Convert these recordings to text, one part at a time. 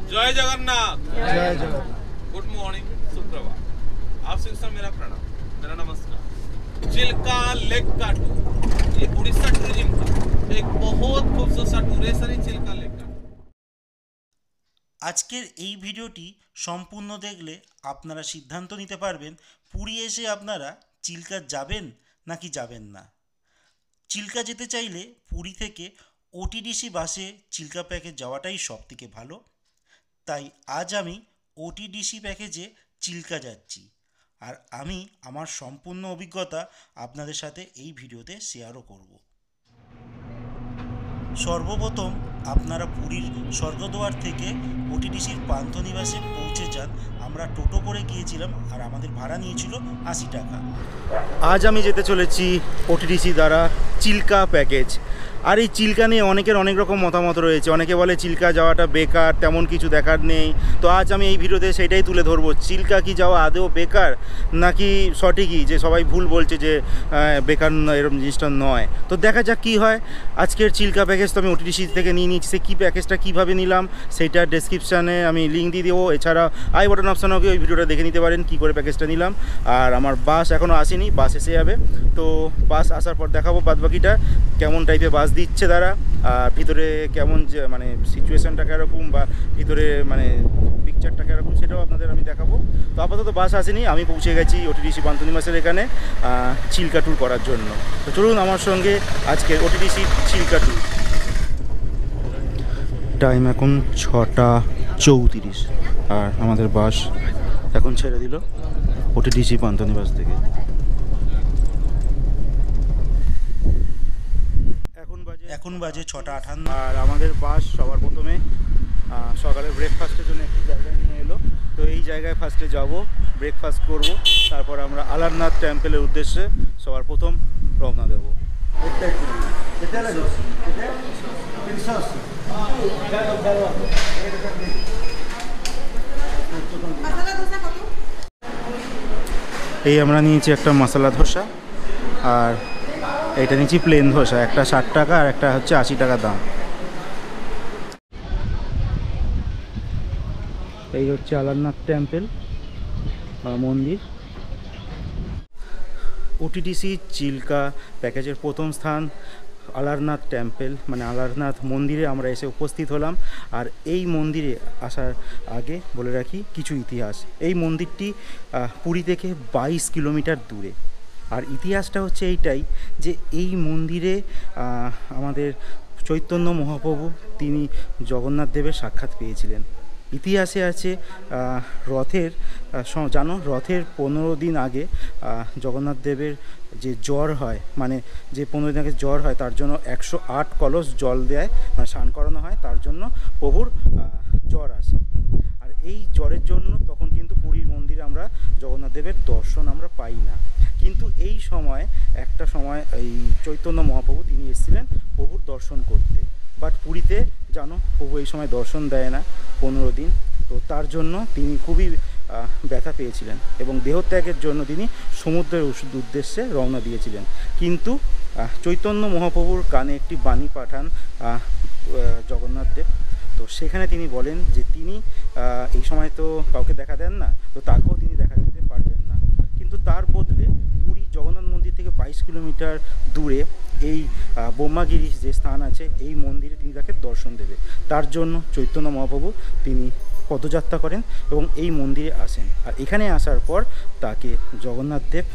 जय जगन्नाथ। जय Jagannath. Good morning, सुप्रभात। आप सभी मेरा प्रणाम, मेरा नमस्कार। चिल्का लेक का टूर, ये उड़ीसा टूरिज्म का एक बहुत खूबसूरत सा टूर है सर, ये चिल्का लेक का। আজকের এই ভিডিওটি সম্পূর্ণ দেখলে আপনারা সিদ্ধান্ত নিতে পারবেন পুরী এসে আপনারা চিল্কা যাবেন নাকি যাবেন না। চিল্কা যেতে চাইলে পুরী থেকে ওটিডিসি বাসে চিল্কা প্যাকেজ যাওয়াটাই সবথেকে ভালো। তাই আজ আমি ওটিডিসি প্যাকেজে চিল্কা যাচ্ছি, আর আমি আমার সম্পূর্ণ অভিজ্ঞতা আপনাদের সাথে এই ভিডিওতে শেয়ারও করব। সর্বপ্রথম আপনারা পুরীর স্বর্গদ্বার থেকে ওটিডিসির পান্থনিবাসে পৌঁছে যান। আমরা টোটো করে গিয়েছিলাম আর আমাদের ভাড়া নিয়েছিল 80 টাকা। আজ আমি যেতে চলেছি ওটিডিসি দ্বারা চিল্কা প্যাকেজ। আর এই চিল্কা নিয়ে অনেকের অনেক রকম মতামত রয়েছে। অনেকে বলে চিল্কা যাওয়াটা বেকার, তেমন কিছু দেখার নেই। তো আজ আমি এই ভিডিওতে সেটাই তুলে ধরবো, চিল্কা কি যাওয়া আদৌ বেকার নাকি সঠিকই, যে সবাই ভুল বলছে যে বেকার এরকম জিনিসটা নয়। তো দেখা যাক কী হয়। আজকের চিল্কা প্যাকেজ তো আমি ওটিডিসি থেকে নিয়ে নিচ্ছি। সে কী প্যাকেজটা কীভাবে নিলাম সেইটা ডেসক্রিপশানে আমি লিঙ্ক দিয়ে দেবো। এছাড়া আই বাটন অপশানেও ওই ভিডিওটা দেখে নিতে পারেন কী করে প্যাকেজটা নিলাম। আর আমার বাস এখনও আসেনি, বাস এসে যাবে। তো বাস আসার পর দেখাবো বাদবাকিটা, কেমন টাইপের বাস দিচ্ছে তারা, আর ভিতরে কেমন যে মানে সিচুয়েশানটা কীরকম বা ভিতরে মানে পিকচারটা কীরকম সেটাও আপনাদের আমি দেখাবো। তো আপাতত বাস আসেনি, আমি পৌঁছে গেছি ওটিডিসি পান্থনিবাসের এখানে চিল্কা ট্যুর করার জন্য। তো চলুন আমার সঙ্গে আজকে ওটিডিসি চিল্কা ট্যুর। টাইম এখন 6:34 আর আমাদের বাস এখন ছেড়ে দিল ওটিডিসি পান্থনিবাস থেকে। এখন বাজে 6:58 আর আমাদের বাস সবার প্রথমে সকালে ব্রেকফাস্টের জন্য একটি জায়গায় নিয়ে এলো। তো এই জায়গায় ফার্স্টে যাব, ব্রেকফাস্ট করব, তারপর আমরা আলারনাথ টেম্পলের উদ্দেশ্যে সবার প্রথম রওনা দেব। এই আমরা নিয়েছি একটা মশলা ধোসা, আর এটা নিয়েছি প্লেন ধোসা। একটা 60 টাকা আর একটা হচ্ছে 80 টাকা দাম। এই হচ্ছে আলারনাথ টেম্পল মন্দির। ওটিডিসি চিল্কা প্যাকেজের প্রথম স্থান আলারনাথ টেম্পল, মানে আলারনাথ মন্দিরে আমরা এসে উপস্থিত হলাম। আর এই মন্দিরে আসার আগে বলে রাখি কিছু ইতিহাস। এই মন্দিরটি পুরী থেকে 22 কিলোমিটার দূরে। আর ইতিহাসটা হচ্ছে এইটাই যে এই মন্দিরে আমাদের চৈতন্য মহাপ্রভু তিনি জগন্নাথ দেবের সাক্ষাৎ পেয়েছিলেন। ইতিহাসে আছে রথের জানো রথের 15 দিন আগে জগন্নাথ দেবের যে জ্বর হয়, মানে যে 15 দিন আগে জ্বর হয় তার জন্য 108 কলস জল দেয়, মানে স্নান করানো হয়, তার জন্য প্রভুর জ্বর আসে। আর এই জ্বরের জন্য তখন কিন্তু পুরীর মন্দিরে আমরা জগন্নাথ দেবের দর্শন আমরা পাই না। কিন্তু এই সময় একটা সময় এই চৈতন্য মহাপ্রভু তিনি এসেছিলেন প্রভুর দর্শন করতে। বাট পুরীতে জানো প্রভু এই সময় দর্শন দেয় না 15 দিন। তো তার জন্য তিনি খুবই ব্যথা পেয়েছিলেন এবং দেহত্যাগের জন্য তিনি সমুদ্রের উদ্দেশ্যে রওনা দিয়েছিলেন। কিন্তু চৈতন্য মহাপ্রভুর কানে একটি বাণী পাঠান জগন্নাথ দেব। তো সেখানে তিনি বলেন যে তিনি এই সময় তো কাউকে দেখা দেন না, তো তাকেও তিনি দেখা দিতে পারবেন না। কিন্তু তার বদলে পুরী জগন্নাথ মন্দির থেকে 22 কিলোমিটার দূরে এই ব্রহ্মাগিরি যে স্থান আছে এই মন্দিরে তিনি তাকে দর্শন দেবে। তার জন্য চৈতন্য মহাপ্রভু তিনি পদযাত্রা করেন এবং এই মন্দিরে আসেন। আর এখানে আসার পর তাকে জগন্নাথ দেব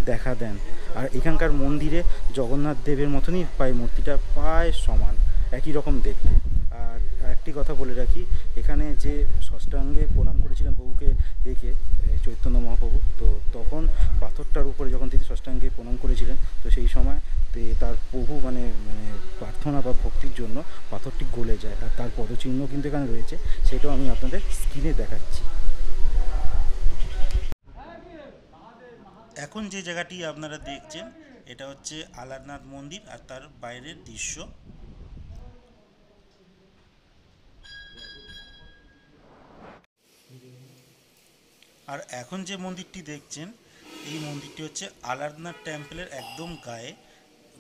দেখা দেন। আর এখানকার মন্দিরে জগন্নাথ দেবের মতনই প্রায় মূর্তিটা প্রায় সমান, একই রকম দেখতে। আর একটি কথা বলে রাখি, এখানে যে ষষ্ঠাঙ্গে প্রণাম করেছিলেন প্রভুকে দেখে চৈতন্য মহাপ্রভু, তো তখন পাথরটার উপরে যখন তিনি ষষ্ঠাঙ্গে প্রণাম করেছিলেন, তো সেই সময় তার প্রভু মানে প্রার্থনা বা ভক্তির জন্য পাথরটি গলে যায়। আর তার পদচিহ্ন কিন্তু এখানে রয়েছে, সেটাও আমি আপনাদের স্ক্রিনে দেখাচ্ছি। এখন যে জায়গাটি আপনারা দেখছেন এটা হচ্ছে আলারনাথ মন্দির আর তার বাইরের দৃশ্য। আর এখন যে মন্দিরটি দেখছেন এই মন্দিরটি হচ্ছে আলারনাথ টেম্পলের একদম গায়ে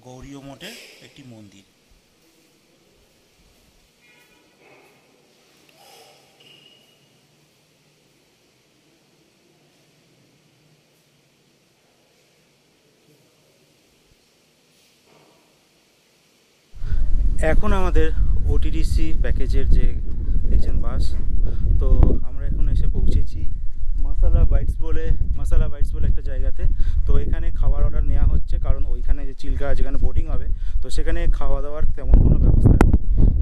গৌরীয় মঠের একটি মন্দির। এখন আমাদের ওটিডিসি প্যাকেজের যে দেখছেন বাস, তো আমরা এখন এসে পৌঁছেছি মশালা বাইটস বলে একটা জায়গাতে। তো এখানে খাবার অর্ডার নেওয়া হচ্ছে, কারণ ওইখানে যে চিল্কা যেখানে বোটিং হবে তো সেখানে খাওয়া দাওয়ার তেমন কোনো ব্যবস্থা নেই।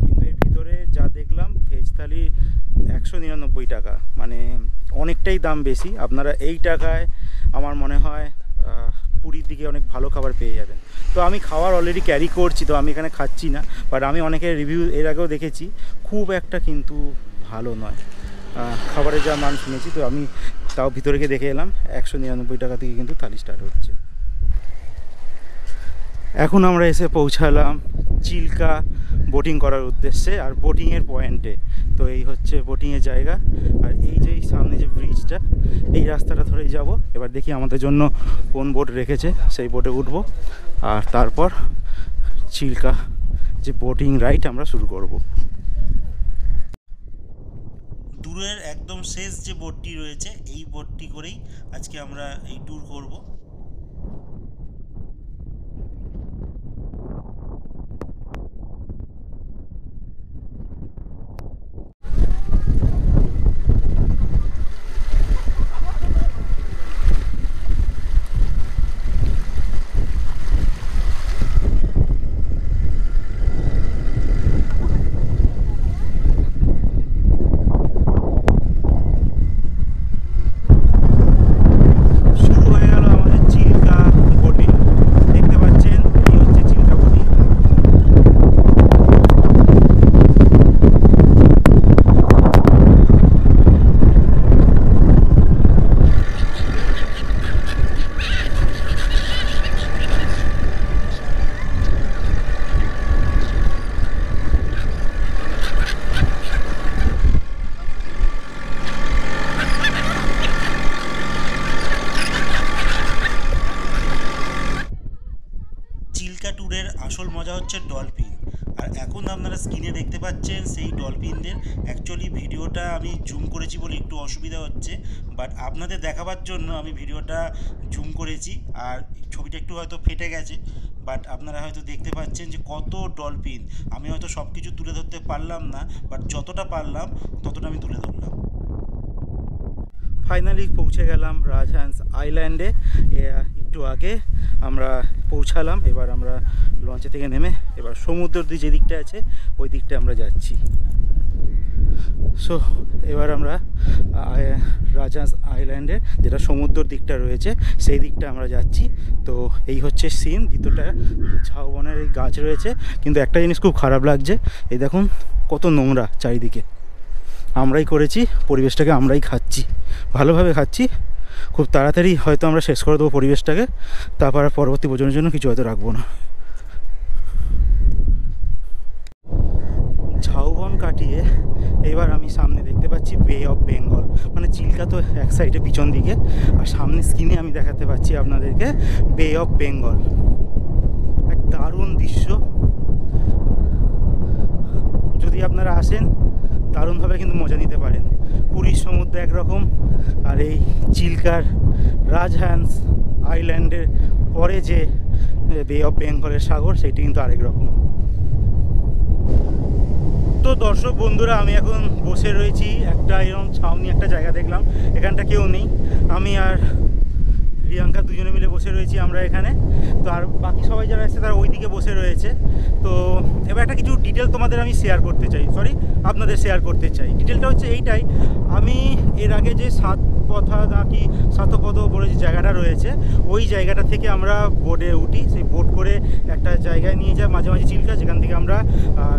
কিন্তু এর ভিতরে যা দেখলাম, ভেজ থালি 199 টাকা, মানে অনেকটাই দাম বেশি। আপনারা এই টাকায় আমার মনে হয় পুরীর দিকে অনেক ভালো খাবার পেয়ে যাবেন। তো আমি খাবার অলরেডি ক্যারি করছি, তো আমি এখানে খাচ্ছি না, বাট আমি অনেকের রিভিউ এর আগেও দেখেছি, খুব একটা কিন্তু ভালো নয় খাবারের যা মান শুনেছি। তো আমি তাও ভিতরে গিয়ে দেখে এলাম 199 টাকা থেকে কিন্তু থালি স্টার্ট হচ্ছে। এখন আমরা এসে পৌঁছালাম চিল্কা বোটিং করার উদ্দেশ্যে আর বোটিংয়ের পয়েন্টে। তো এই হচ্ছে বোটিংয়ের জায়গা, আর এই যে সামনে যে ব্রিজটা, এই রাস্তাটা ধরেই যাব। এবার দেখি আমাদের জন্য কোন বোট রেখেছে, সেই বোটে উঠব, আর তারপর চিল্কা যে বোটিং রাইড আমরা শুরু করব। দূরের একদম শেষ যে বোটটি রয়েছে, এই বোটটি করেই আজকে আমরা এই ট্যুর করব। চিল্কা ট্যুরের আসল মজা হচ্ছে ডলফিন, আর এখন আপনারা স্ক্রিনে দেখতে পাচ্ছেন সেই ডলফিনদের। অ্যাকচুয়ালি ভিডিওটা আমি জুম করেছি বলে একটু অসুবিধা হচ্ছে, বাট আপনাদের দেখাবার জন্য আমি ভিডিওটা জুম করেছি, আর ছবিটা একটু হয়তো ফেটে গেছে, বাট আপনারা হয়তো দেখতে পাচ্ছেন যে কত ডলফিন। আমি হয়তো সব কিছু তুলে ধরতে পারলাম না, বাট যতটা পারলাম ততটা আমি তুলে ধরলাম। ফাইনালি পৌঁছে গেলাম রাজহান্স আইল্যান্ডে। একটু আগে আমরা পৌঁছালাম। এবার আমরা লঞ্চে থেকে নেমে এবার সমুদ্রের যে দিকটা আছে ওই দিকটা আমরা যাচ্ছি। সো এবার আমরা রাজহান্স আইল্যান্ডে যেটা সমুদ্রের দিকটা রয়েছে সেই দিকটা আমরা যাচ্ছি। তো এই হচ্ছে সিন, ভিতরটা ঝাউবনের এই গাছ রয়েছে, কিন্তু একটা জিনিস খুব খারাপ লাগছে, এই দেখুন কত নোংরা চারিদিকে। আমরাই করেছি, পরিবেশটাকে আমরাই খাচ্ছি, ভালোভাবে খাচ্ছি। খুব তাড়াতাড়ি হয়তো আমরা শেষ করে দেবো পরিবেশটাকে, তারপর পরবর্তী প্রজন্মের জন্য কিছু হয়তো রাখবো না। ঝাউবন কাটিয়ে এবার আমি সামনে দেখতে পাচ্ছি বে অফ বেঙ্গল, মানে চিল্কা তো এক সাইডে পিছন দিকে, আর সামনে স্ক্রিনে আমি দেখাতে পাচ্ছি আপনাদেরকে বে অফ বেঙ্গল। এক দারুণ দৃশ্য, যদি আপনারা আসেন দারুণভাবে কিন্তু মজা নিতে পারেন। পুরীর সমুদ্র একরকম, আর এই চিল্কার রাজহান্স আইল্যান্ডের পরে যে বে অফ বেঙ্গলের সাগর, সেটি কিন্তু আরেক রকম। তো দর্শক বন্ধুরা, আমি এখন বসে রয়েছি একটা এরকম ছাউনি একটা জায়গা দেখলাম, এখানটা কেউ নেই, আমি আর প্রিয়াঙ্কা দুজনে মিলে বসে রয়েছি আমরা এখানে। তো আর বাকি সবাই যারা এসেছে তারা ওই দিকে বসে রয়েছে। তো এবার একটা কিছু ডিটেল তোমাদের আমি শেয়ার করতে চাই, আপনাদের শেয়ার করতে চাই। ডিটেলটা হচ্ছে এইটাই, আমি এর আগে যে সাতপদ বলে যে জায়গাটা রয়েছে, ওই জায়গাটা থেকে আমরা বোটে উঠি, সেই বোট করে একটা জায়গায় নিয়ে যায় মাঝে মাঝে চিল্কা, যেখান থেকে আমরা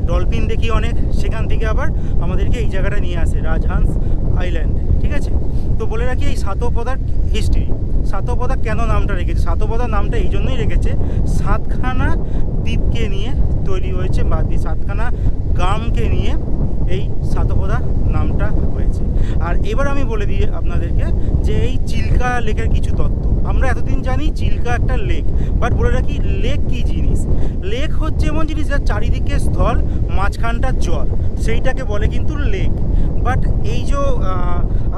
ডলফিন দেখি অনেক, সেখান থেকে আবার আমাদেরকে এই জায়গাটা নিয়ে আসে রাজহান্স আইল্যান্ডে, ঠিক আছে। তো বলে রাখি এই সাতপদার হিস্ট্রি। সাতপদা কেন নামটা রেখেছে? সাতপদা নামটা এই জন্যই রেখেছে, 7খানা দ্বীপকে নিয়ে তৈরি হয়েছে, বা 7খানা গ্রামকে নিয়ে এই সাতপদা নামটা হয়েছে। আর এবার আমি বলে দিই আপনাদেরকে যে এই চিল্কা লেকের কিছু তত্ত্ব। আমরা এতদিন জানি চিল্কা একটা লেক, বাট বলে রাখি লেক কী জিনিস। লেক হচ্ছে এমন জিনিস যার চারিদিকে স্থল, মাঝখানটা জল, সেইটাকে বলে কিন্তু লেক। বাট এই যে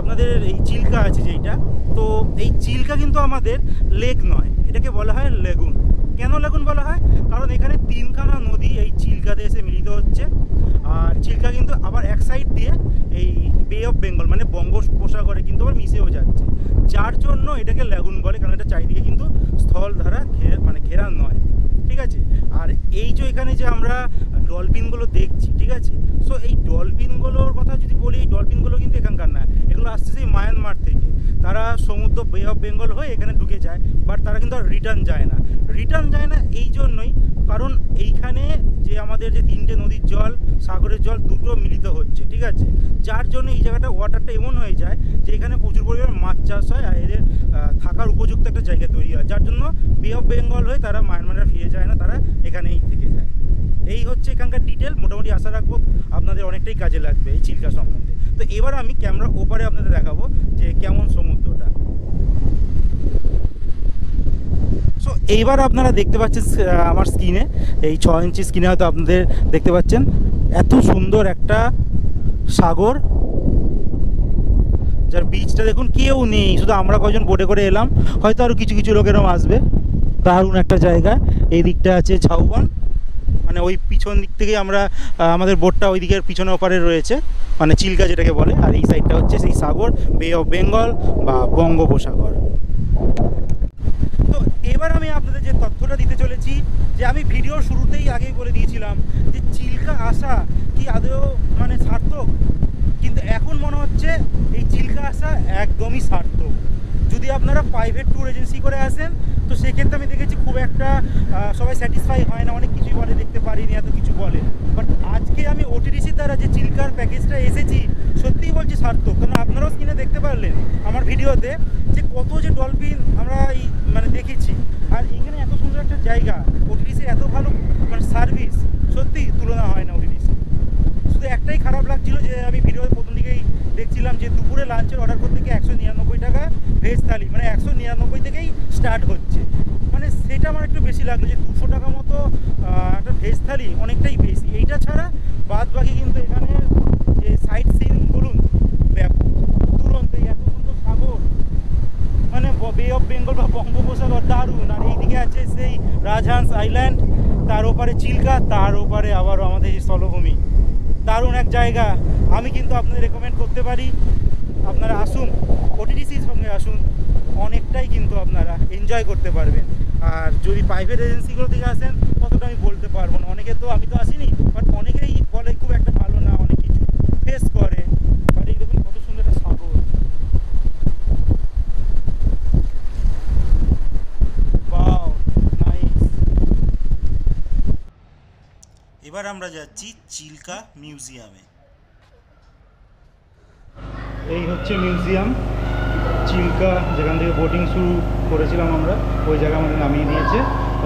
আপনাদের এই চিল্কা আছে যেইটা, তো এই চিল্কা কিন্তু আমাদের লেক নয়, এটাকে বলা হয় লেগুন, কেন লেগুন বলা হয়? কারণ এখানে তিনখানা নদী এই চিল্কাতে এসে মিলিত হচ্ছে। আর চিল্কা কিন্তু আবার এক সাইড দিয়ে এই বে অফ বেঙ্গল মানে বঙ্গোপসাগরে কিন্তু আবার মিশেও যাচ্ছে, যার জন্য এটাকে লেগুন বলে, কারণ এটা চারিদিকে কিন্তু স্থল দ্বারা ঘেরা নয়, ঠিক আছে। আর এই যে এখানে যে আমরা ডলফিনগুলো দেখছি, ঠিক আছে, সো এই ডলফিনগুলোর কথা যদি বলি, এই ডলফিনগুলো কিন্তু এখানকার না, এগুলো আসছে সেই মায়ানমার থেকে। তারা সমুদ্র বে অফ বেঙ্গল হয়ে এখানে ঢুকে যায়, বাট তারা কিন্তু আর রিটার্ন যায় না এই জন্যই, কারণ এইখানে যে আমাদের যে তিনটে নদীর জল, সাগরের জল দুটো মিলিত হচ্ছে, ঠিক আছে, যার জন্য এই জায়গাটা ওয়াটারটা এমন হয়ে যায় যে এখানে প্রচুর পরিমাণে মাছ চাষ হয় আর এদের থাকার উপযুক্ত একটা জায়গা তৈরি হয়, যার জন্য বে অফ বেঙ্গল হয়ে তারা মায়ানমারে ফিরে যায় না, তারা এখানেই থেকে যায়। এই হচ্ছে এখানকার ডিটেল। মোটামুটি আশা রাখবো আপনাদের অনেকটাই কাজে লাগবে এই চিল্কা সম্বন্ধে। তো এবার আমি ক্যামেরা ওপারে আপনাদের দেখাবো যে কেমন সমুদ্রটা। সো এইবার আপনারা দেখতে পাচ্ছেন আমার স্ক্রিনে, এই 6 ইঞ্চি স্ক্রিনে হয়তো আপনাদের দেখতে পাচ্ছেন এত সুন্দর একটা সাগর, যার বিচটা দেখুন কেউ নেই, শুধু আমরা কজন বোটে করে এলাম, হয়তো আরও কিছু কিছু লোকেরাও আসবে। দারুণ একটা জায়গা। এই দিকটা আছে ঝাউবন, মানে ওই পিছন দিক থেকে আমরা আমাদের বোটটা ওই দিকের পিছনে ওপারে রয়েছে, মানে চিল্কা যেটাকে বলে, আর এই সাইডটা হচ্ছে সেই সাগর, বে অফ বেঙ্গল বা বঙ্গোপসাগর। তো এবার আমি আপনাদের যে তথ্যটা দিতে চলেছি, যে আমি ভিডিওর শুরুতেই আগেই বলে দিয়েছিলাম যে চিল্কা আসা কি আদৌ মানে সার্থক, কিন্তু এখন মনে হচ্ছে এই চিল্কা আসা একদমই সার্থক। যদি আপনারা প্রাইভেট ট্যুর এজেন্সি করে আসেন, তো সেক্ষেত্রে আমি দেখেছি খুব একটা সবাই স্যাটিসফাই হয় না, অনেক কিছুই বলে দেখতে পারিনি, এত কিছু বলে। বাট আজকে আমি ওটিডিসির দ্বারা যে চিল্কার প্যাকেজটা এসেছি, সত্যিই বলছি সার্থক। কারণ আপনারাও স্ক্রিনে দেখতে পারলেন আমার ভিডিওতে যে কত যে ডলফিন আমরা মানে দেখেছি, আর এখানে এত সুন্দর একটা জায়গা, ওটিডিসির এত ভালো মানে সার্ভিস, সত্যি তুলনা হয় না ওটিডিসি। শুধু একটাই খারাপ লাগছিল যে আমি ভিডিওর প্রথম দিকেই দেখছিলাম যে দুপুরে লাঞ্চের অর্ডার করতে গিয়ে 199 টাকা ভেজ থালি, মানে 199 থেকেই স্টার্ট হচ্ছে, মানে সেটা আমার একটু বেশি লাগলো যে 200 টাকা মতো একটা ভেজ থালি অনেকটাই বেশি। এইটা ছাড়া বাদ বাকি কিন্তু এখানে যে সাইট সিন বলুন ব্যাপক, তুরন্ত এত সুন্দর সাগর, মানে বে অফ বেঙ্গল বা বঙ্গোপসাগর দারুণ। আর এইদিকে আছে সেই রাজহাঁস আইল্যান্ড, তার ওপারে চিল্কা, তার ওপারে আবারও আমাদের এই স্থলভূমি, দারুণ এক জায়গা। আমি কিন্তু আপনাদের রেকমেন্ড করতে পারি, আপনারা আসুন, ওটিডিসির সঙ্গে আসুন, অনেকটাই কিন্তু আপনারা এনজয় করতে পারবেন। আর যদি প্রাইভেট এজেন্সিগুলো থেকে আসেন কতটা আমি বলতে পারবো না, অনেকে তো, আমি তো আসিনি, বাট অনেকেই বলে খুব একটা ভালো না, অনেক কিছু ফেস করে। বাট এই দেখুন কত সুন্দর একটা সাগর, ওয়াও নাইস। এবার আমরা যাচ্ছি চিল্কা মিউজিয়ামে। এই হচ্ছে মিউজিয়াম চিল্কা, যেখান থেকে বোটিং শুরু করেছিলাম আমরা, ওই জায়গা আমাদের নামিয়ে দিয়েছে।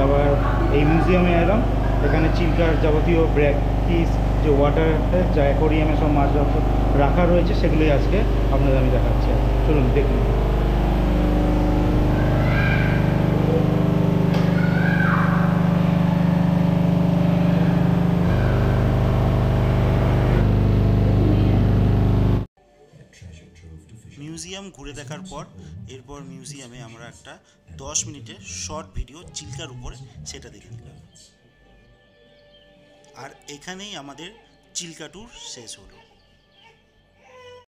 আবার এই মিউজিয়ামে এলাম, এখানে চিল্কার যাবতীয় প্র্যাকটিস যে ওয়াটার যা অ্যাকোরিয়ামে সব মাছ রাখা রয়েছে, সেগুলোই আজকে আপনাদের আমি দেখাচ্ছি। চলুন দেখুন। মিউজিয়াম ঘুরে দেখার পর এরপর মিউজিয়ামে আমরা একটা 10 মিনিটের শর্ট ভিডিও চিল্কার উপরে সেটা দেখে নিলাম। আর এখানেই আমাদের চিল্কা ট্যুর শেষ হলো।